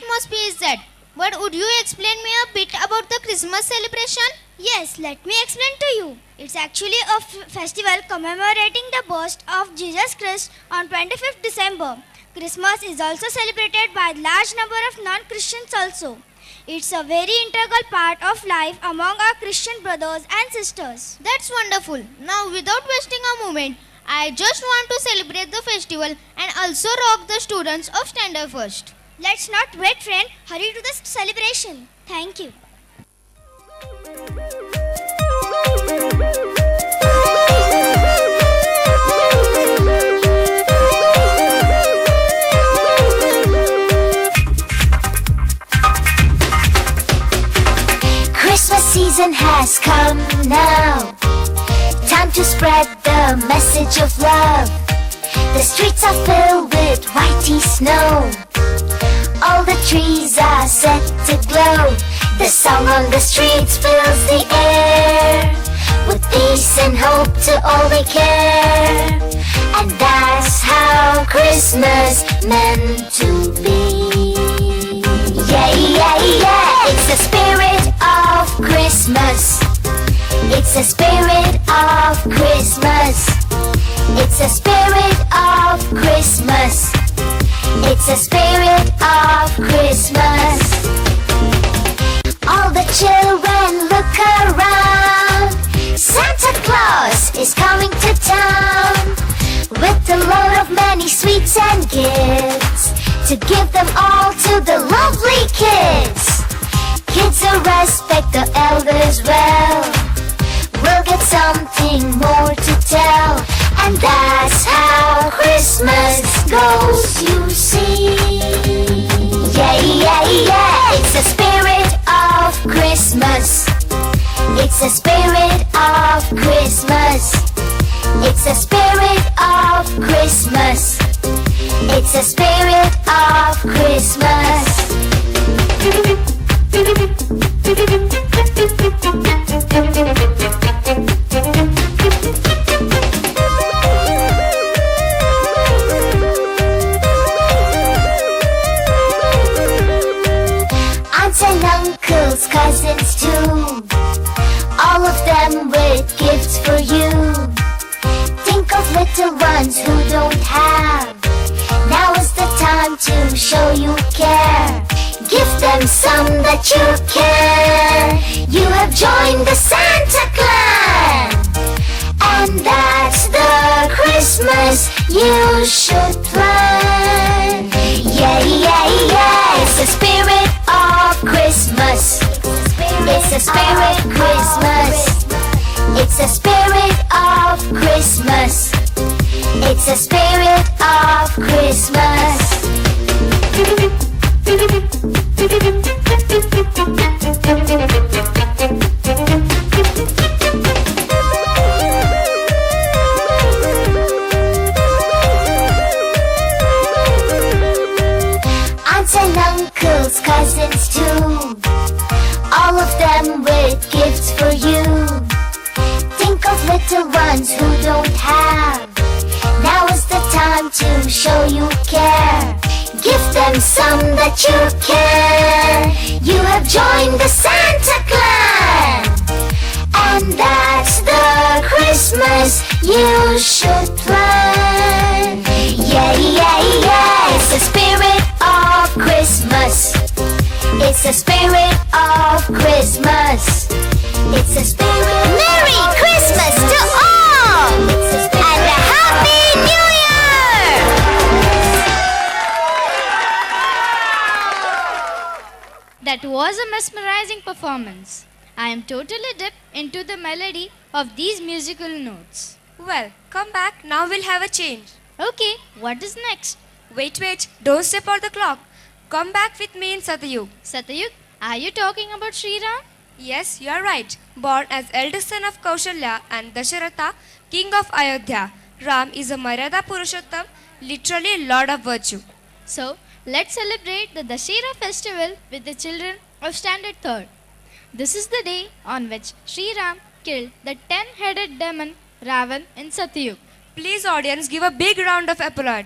must be is that. But would you explain me a bit about the Christmas celebration? Yes, let me explain to you. It's actually a festival commemorating the birth of Jesus Christ on 25th December. Christmas is also celebrated by a large number of non-Christians also. It's a very integral part of life among our Christian brothers and sisters. That's wonderful. Now, without wasting a moment, I just want to celebrate the festival and also rock the students of Standard First. Let's not wait, friend. Hurry to the celebration. Thank you. Christmas season has come now. Time to spread the message of love. The streets are filled with whitey snow. All the trees are set to glow. The song on the streets fills the air with peace and hope to all we care. And that's how Christmas meant to be. Yeah, yeah, yeah. It's the spirit of Christmas. It's the spirit of Christmas. It's the spirit of Christmas. It's the spirit of Christmas. All the children look around. Santa Claus is coming to town with a load of many sweets and gifts to give them all to the lovely kids. Kids who respect the elders well will get something more to tell. And that's how Christmas goes, you see. Yeah, yeah, yeah. It's the spirit of Christmas. It's the spirit of Christmas. It's the spirit of Christmas. It's the spirit of Christmas. Aunts and uncles, cousins too, all of them with gifts for you. Think of little ones who don't have. Now is the time to show you care. Give them some that you can. You have joined the Santa Clan, and that's the Christmas you should plan. Yeah, yeah, yeah. It's the spirit of Christmas. It's the spirit of Christmas. It's the spirit of Christmas. It's the spirit of Christmas. Aunts and uncles, cousins too, all of them with gifts for you. Think of little ones who don't have. Now is the time to show you care. Give them some that you can. You have joined the Santa Clan, and that's the Christmas you should plan. Yeah, yeah, yeah. It's the spirit of Christmas. It's the spirit of Christmas. It's the spirit. Merry Christmas to all, and a Happy New Year! That was a mesmerizing performance. I am totally dipped into the melody of these musical notes. Well, come back, now we'll have a change. Okay, what is next? Wait, don't step out the clock. Come back with me in Satyug. Satyug, are you talking about Sri Ram? Yes, you are right. Born as eldest son of Kaushalya and Dasharatha, king of Ayodhya, Ram is a Maryada Purushottam, literally Lord of Virtue. So, let's celebrate the Dashera festival with the children of Standard Third. This is the day on which Sri Ram killed the 10-headed demon Ravan in Satyug. Please, audience, give a big round of applause.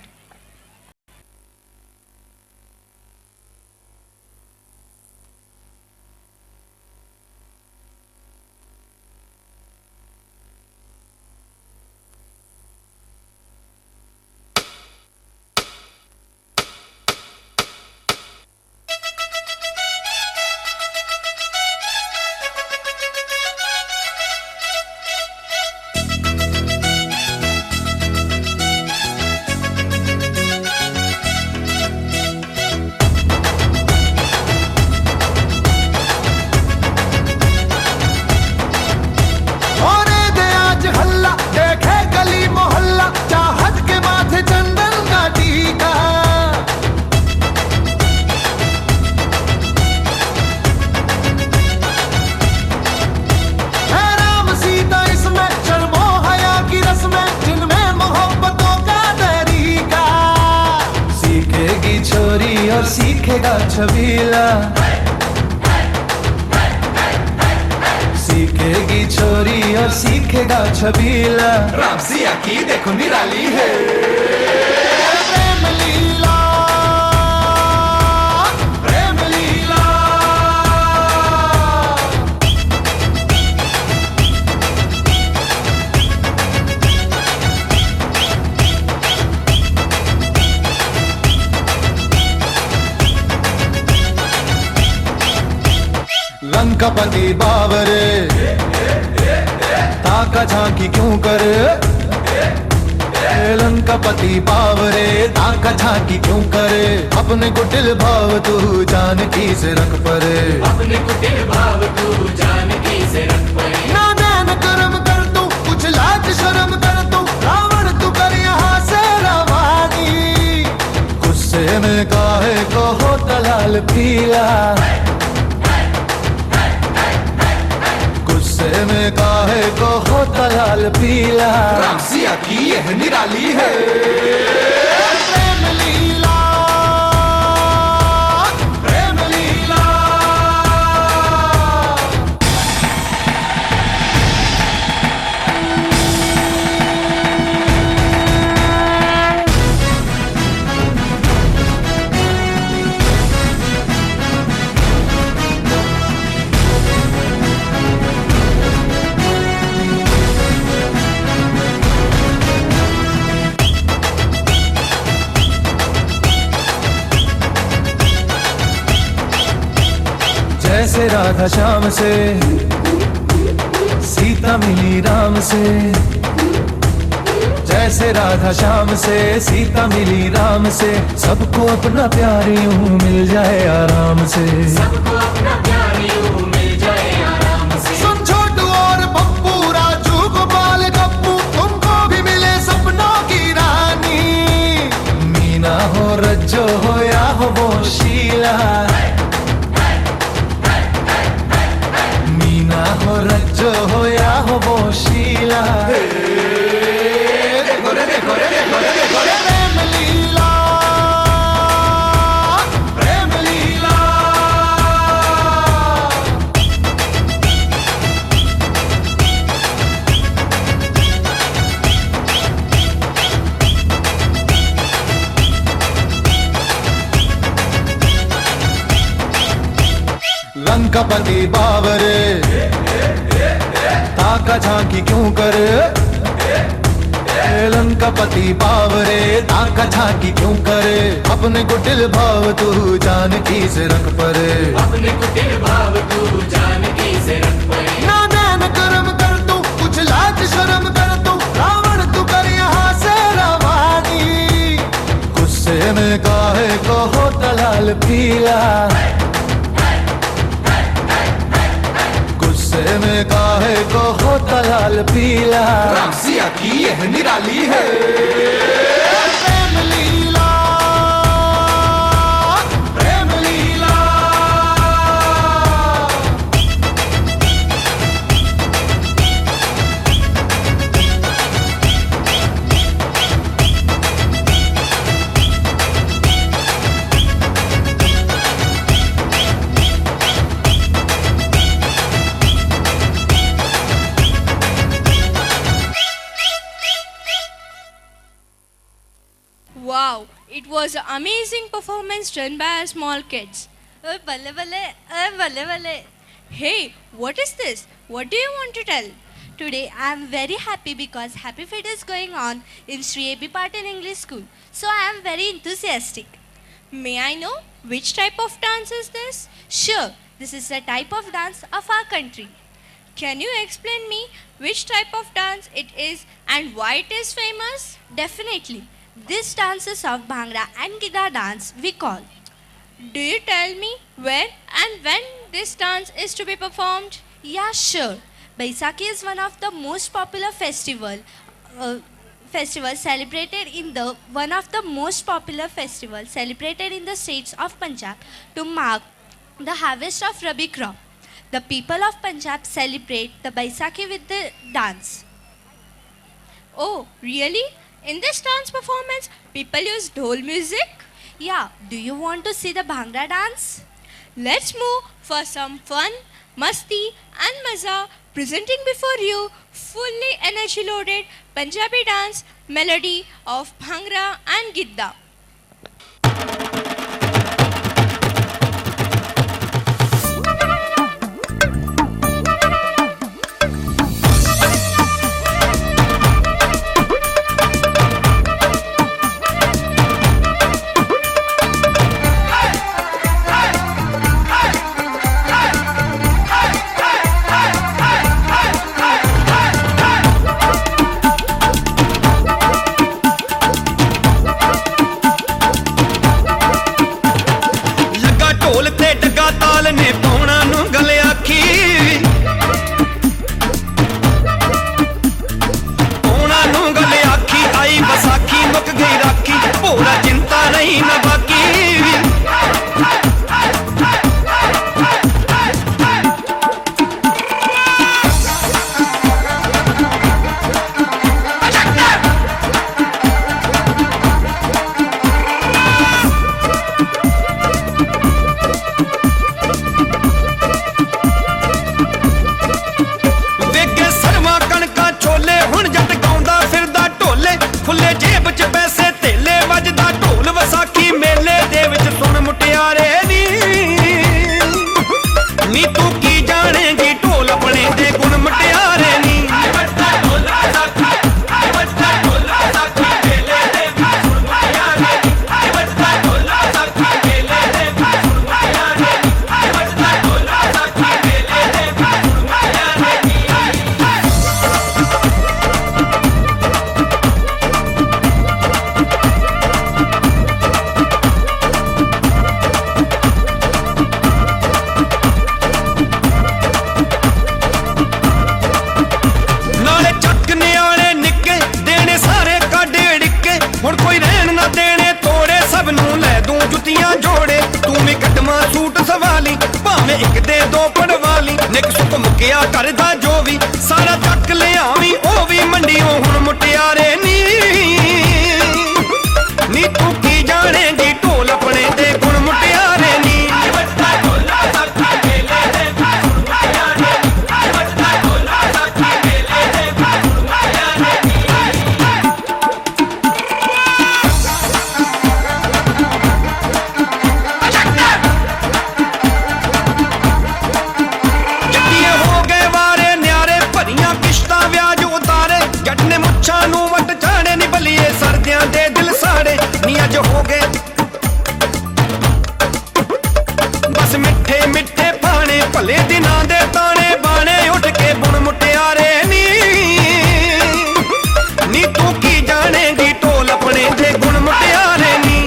सीखेगा छबीला, सीखेगी छोरी और सीखेगा छबीला। राम सिया की देखो निराली है प्रेम लीला, प्रेम लीला। लंकापति बाबरे ताका झांकी क्यों करे, लंकापति बाबरे ताका झांकी क्यों करे। अपने को दिल भाव तू जानकी से रख परे, अपने को दिल भाव तू जानकी से रख परे। ना ध्यान कर्म कर तू, कुछ लाज शर्म कर तू, रावण तू कर यहाँ से रवानी। गुस्से में काहे को होता लाल पीला, गुस्से में काहे को होता लाल पीला। राम सिया की यह निराली है प्रेम लीला, प्रेम लीला। जैसे राधा श्याम से सीता मिली राम से, जैसे राधा श्याम से सीता मिली राम से। सबको अपना प्यार यूं मिल जाए आराम से, सबको अपना प्यार यूं मिल जाए आराम से। सुन छोटू और पप्पू, राजू गोपाल गप्पू, तुमको भी मिले सपनों की रानी। मीना हो रज्जो हो या हो वो शीला, मीना हो रज्जो हो या हो वो शीला। देखो रे देखो रे देखो रे देखो रे प्रेम लीला, प्रेम लीला। लंकापति बाबरे ताका झांकी क्यों करे, लंकापति बाबरे ताका झांकी क्यों करे। अपने को दिल भाव तू जानकी से रख परे, अपने को दिल भाव तू जानकी से रख परे। ना ध्यान कर्म कर तू, कुछ लाज शर्म कर तू, रावण तू कर यहाँ से रवानी। गुस्से में काहे को होता लाल पीला, गुस्से में काहे को होता लाल पीला। राम सिया की यह निराली है प्रेम लीला, प्रेम लीला। Wow, it was an amazing performance done by our small kids. Balle balle, balle balle. Hey, what is this? What do you want to tell? Today I am very happy because Happy Fit is going on in Sri A.B. Patil English School. So I am very enthusiastic. May I know which type of dance is this? Sure, this is a type of dance of our country. Can you explain me which type of dance it is and why it is famous? Definitely. This dance is of Bhangra and Giga dance we call. Do you tell me where and when this dance is to be performed? Yeah, sure. Baisakhi is one of the most popular festivals celebrated in the states of Punjab to mark the harvest of Rabi crop. The people of Punjab celebrate the Baisakhi with the dance. Oh, really? In this dance performance, people use dhol music? Yeah, do you want to see the Bhangra dance? Let's move for some fun, masti and maza, presenting before you fully energy loaded Punjabi dance melody of Bhangra and Gidda. ਲੱਗਾ ਢੋਲ ਤੇ ਡੱਗਾ ਤਾਲ ਨੇ ਪਾਉਣਾ ਨੂੰ ਗਲ ਆਖੀ ਪਾਉਣਾ ਨੂੰ ਗਲ ਆਖੀ ਆਈ ਵਿਸਾਖੀ ਮੁੱਕ ਗਈ ਰਾਖੀ ਭੋਰਾ ਚਿੰਤਾ ਨਹੀਂ ਨਾ ਬਾਕੀ ਵੇਗੇ ਸਰਮਾ ਕਣਕਾਂ ਛੋਲੇ ਹੁਣ ਜੱਟ ਗਾਉਂਦਾ ਫਿਰਦਾ ਢੋਲੇ ਖੁੱਲੇ ਜੇਬ 'ਚ ਪੈਸੇ ਧੇਲੇ ਵੱਜਦਾ ਢੋਲ ਵਿਸਾਖੀ ਮੇਲੇ ਦੇ ਵਿੱਚ ਸੁਣ ਮੁਟਿਆਰੇ ਨੀ ਤੂੰ ਕੀ ਜਾਣੇਗੀ ਢੋਲ ਆਪਣੇ ਦੇ ਗੁਣ ਮੁਟਿਆਰੇ ਨੀ ਨਾਲੇ ਚੱਕ ਨਿਆਲੇ ਨਿੱਕੇ ਦੇਣੇ ਸਾਰੇ ਕਾਢੇ ੜਿੱਕੇ ਹੁਣ ਕੋਈ ਰਹਿਣ ਨਾ ਦੇਣੇ ਤੋੜੇ ਸਭ ਨੂੰ ਲੈ ਦੂੰ ਜੁੱਤੀਆਂ ਜੋੜੇ ਤੂੰ ਵੀ ਕੱਟਵਾਂ ਸੂਟ ਸਵਾਲੀ ਭਾਵੇਂ ਇੱਕ ਦੇ ਦੋ ਪੜਵਾਲੀ ਨਿੱਕ ਸੁੱਕ ਮੁੱਕਿਆ ਕਰਦਾ ਜੋ ਵੀ ਸਾਰਾ ਚੱਕ ਲਿਆਵੀਂ ਉਹ ਵੀ ਮੰਡੀਓ ਹੁਣ ਮੁਟਿਆਰੇ ਨੀ ਤੂੰ ਕੀ ਜਾਣੇਗੀ ਢੋਲ ਆਪਣੇ ਦੇ ਗੁਣ ਮੁਟਿਆਰੇ ਨੀ ਜੱਟੀਏ ਹੋ ਗਏ ਵਾਰੇ ਨਿਆਰੇ ਭਰੀਆਂ ਕਿਸ਼ਤਾਂ ਵਿਆਜ ਉਤਾਰੇ ਜੱਟ ਨੇ ਮੁੱਛਾਂ ਨੂੰ ਵੱਟ ਝਾੜੇ ਨੀ ਬਲੀਏ ਸਰਦਿਆਂ ਦੇ ਦਿਲ ਸਾੜੇ ਨੀ ਅੱਜ ਹੋ ਗਏ ਬਸ ਮਿੱਠੇ ਮਿੱਠੇ ਪਾਣੇ ਭਲੇ ਦਿਨਾਂ ਦੇ ਤਾਣੇ ਬਾਣੇ ਉੱਠ ਕੇ ਬੁਣ ਮੁਟਿਆਰੇ ਨੀ ਤੂੰ ਕੀ ਜਾਣੇਗੀ ਢੋਲ ਆਪਣੇ ਦੇ ਗੁਣ ਮੁਟਿਆਰੇ ਨੀ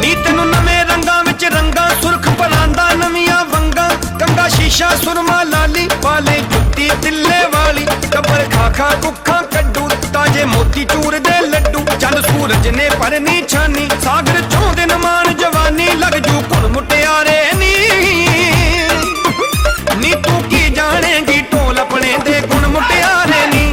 ਨੀ ਤੈਨੂੰ ਨਵੇਂ ਰੰਗਾਂ ਵਿੱਚ ਰੰਗਾਂ ਸੁਰਖ ਪਰਾਂਦਾ ਨਵੀਆਂ ਵੰਗਾਂ ਕੰਗਾ ਸ਼ੀਸ਼ਾ ਸੁਰਮਾ ਲਾਲੀ ਵਾਲੇ ਜੁੱਤੀ ਤਿੱਲੇ ਵਾਲੀ ਟੱਬਰ ਖਾ ਖਾ ਕੁੱਖਾਂ ਕੱਢੂ ਤਾਜੇ ਮੋਤੀ ਚੂਰ ਦੇ ਲੱਡੂ ਚੱਲ ਸੂਰਜ ਨੇ ਪਰਨੀ ਛਾਨੀ ਸਾਗਰ ਚੋਂ ਦਿਨ ਮਾਨ ਜਵਾਨੀ ਲੱਗ ਜੂ ਘੁਣ ਮੁਟਿਆਰੇ ਨੀ ਤੂੰ ਕੀ ਜਾਣੇਗੀ ਢੋਲ ਆਪਣੇ ਦੇ ਗੁਣ ਮੁਟਿਆਰੇ ਨੀ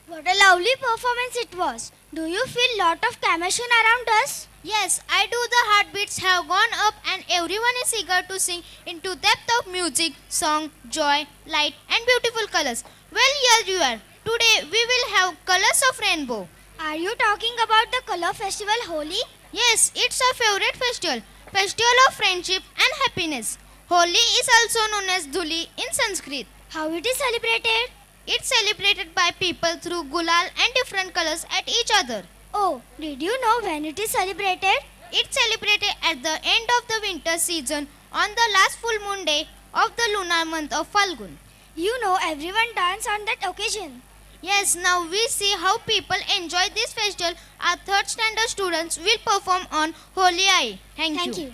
What a lovely performance it was. Do you feel lot of chemistry around us? Yes, I do. The heartbeats have gone up and everyone is eager to sing into depth of music, song, joy, light and beautiful colors. Well, here you are. Today we will have colors of rainbow. Are you talking about the color festival Holi? Yes, it's our favorite festival. Festival of friendship and happiness. Holi is also known as Dhuli in Sanskrit. How it is celebrated? It's celebrated by people through gulal and different colors at each other. Oh, did you know when it is celebrated? It's celebrated at the end of the winter season on the last full moon day of the lunar month of Falgun. You know everyone dance on that occasion. Yes, now we see how people enjoy this festival. Our third standard students will perform on Holi Ai. Thank you.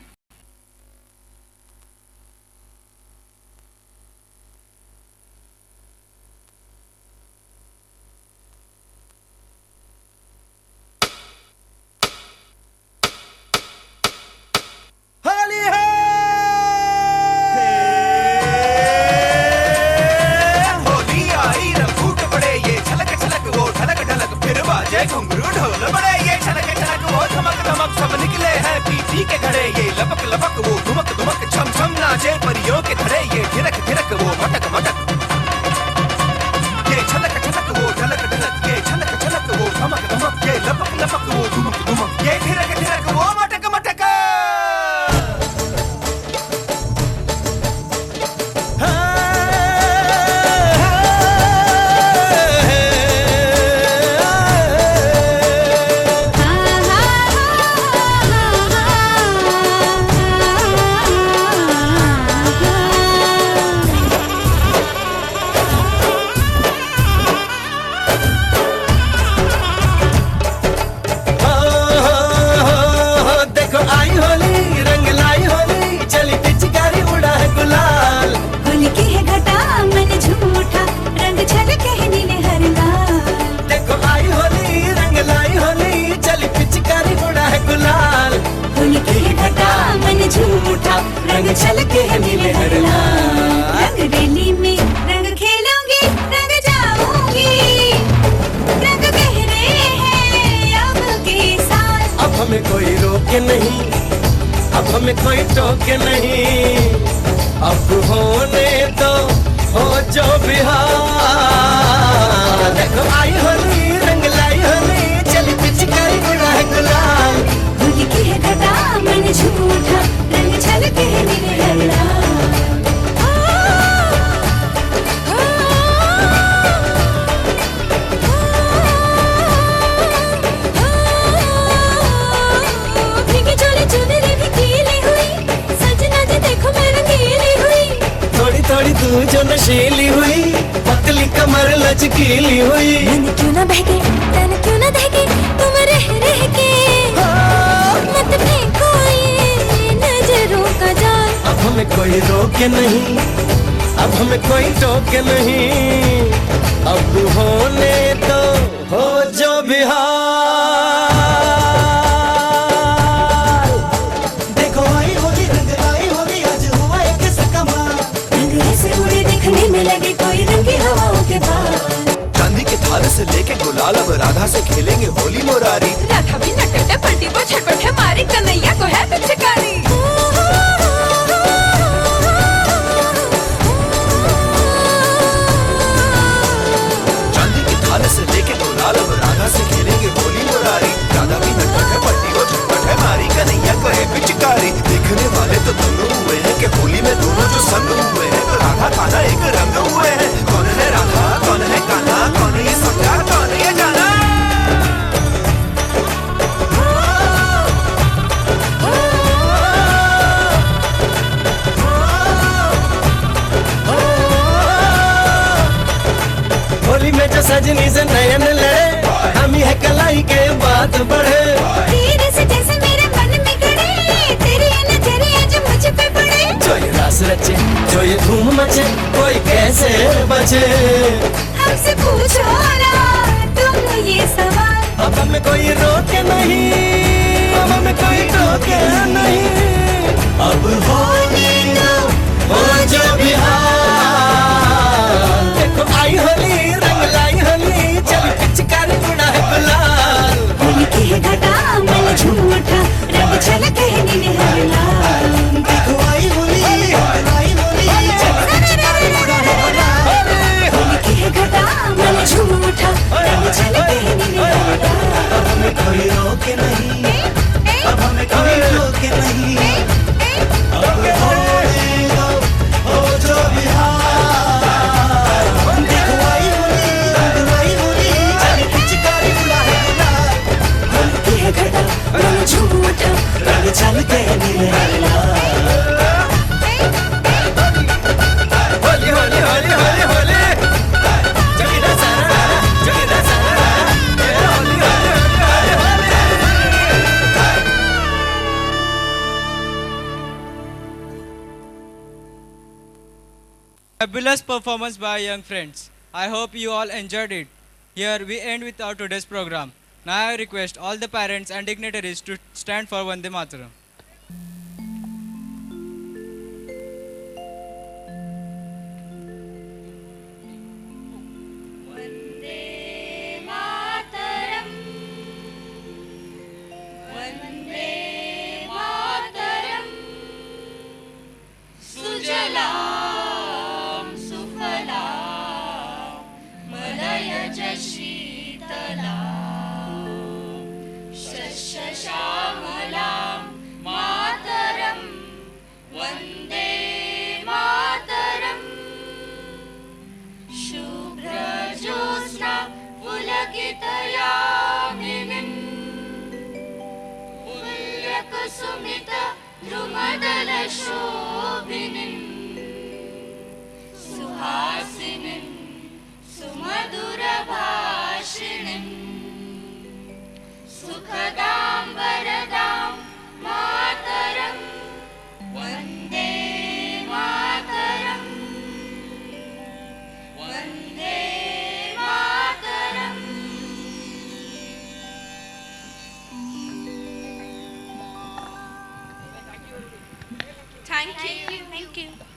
Holi है होली आई रंग फूट पड़े ये झलक झलक वो ढलक ढलक फिर बाजे घुंघरू ढोल बड़े ये झलक झलक वो धमक धमक सब निकले हैं पीपी के घड़े ये लपक लपक वो धुमक धुमक छम छम नाचे परियों के धड़े ये धिरक धिरक वो मटक मटक ये झलक झलक वो ढलक ढलक ये झलक झलक वो धमक धमक ये लपक लपक वो धुमक धुमक ये धिरक धिरक वो मटक मटक रंग छलके है नीले हर लाल रंग रैली में रंग खेलूंगी रंग जाऊंगी रंग गहरे हैं अब के साथ अब हमें कोई रोके नहीं अब हमें कोई टोके नहीं अब होने दो हो जो बिहार देखो आई होली रंग लाई होली चली पिचकारी गुलाल गुलाल होली की है घटा मन झूठा रंग छलके है नीले हर लाल भीगी चोली चुनरी भी गीली हुई सजना जी देखो मैं रंगीली हुई थोड़ी थोड़ी तू जो नशीली हुई पतली कमर लचकीली हुई मन क्यों ना बहके तन क्यों ना दहके तुम रह के मत फेंको ये नजरों का जाल अब हमें कोई रोके नहीं अब हमें कोई टोके नहीं अब होने तो हो जो बिहार देखो आई होली रंग लाई होली आज हुआ एक सकमाल रंग ऐसे उड़े दिखने में लगे कोई रंगी हवाओं के बाद चांदी के थाल से लेके गुलाल अब राधा से खेलेंगे होली मुरारी राधा भी नटखट पलटी पर छटपट है मारी कन्हैया को है पिचकारी चांदी के थाल से लेके गुलाल अब राधा से खेलेंगे होली मुरारी राधा भी नटखट है पलटी और छटपट है मारी कन्हैया को है पिचकारी देखने वाले तो दंग हुए हैं कि होली में दोनों जो संग हुए हैं तो राधा कान्हा एक रंग हुए हैं कौन है राधा कौन है कान्हा कौन है ये सखा कौन है ये जाना होली में जो सजनी से नयन लड़े हम ही है कलाई के बात बढ़े तेरे से जैसे मेरे मन में गड़े तेरी नजरिया जो मुझ पे पड़े जो ये रास रचे जो ये धूम मचे कोई कैसे बचे हमसे पूछो ना तुम ये सवाल अब हमें कोई रोके नहीं अब हमें कोई टोके नहीं अब होने दो हो जो बिहार देखो आई होली रंग लाई होली चल पिचकारी उड़ा है गुलाल होली की है घटा मन झूठा रंग छलके है नीले हर लाल देखो आई होली चल पिचकारी उड़ा है गुलाल होली की है घटा मन झूठा रंग छलके है नीले हर लाल अब हमें कोई रोके नहीं अब हमें कोई रोके नहीं अब होने दो हो जो बिहार देखो आई होली रंग लाई होली चल पिचकारी उड़ा है गुलाल होली की है घटा मन झूठा रंग छलके नीले हर लाल होली होली होली होली होली चली ना सारा Fabulous performance by young friends. I hope you all enjoyed it. Here we end with our today's program. Now I request all the parents and dignitaries to stand for Vande Mataram. Thank you.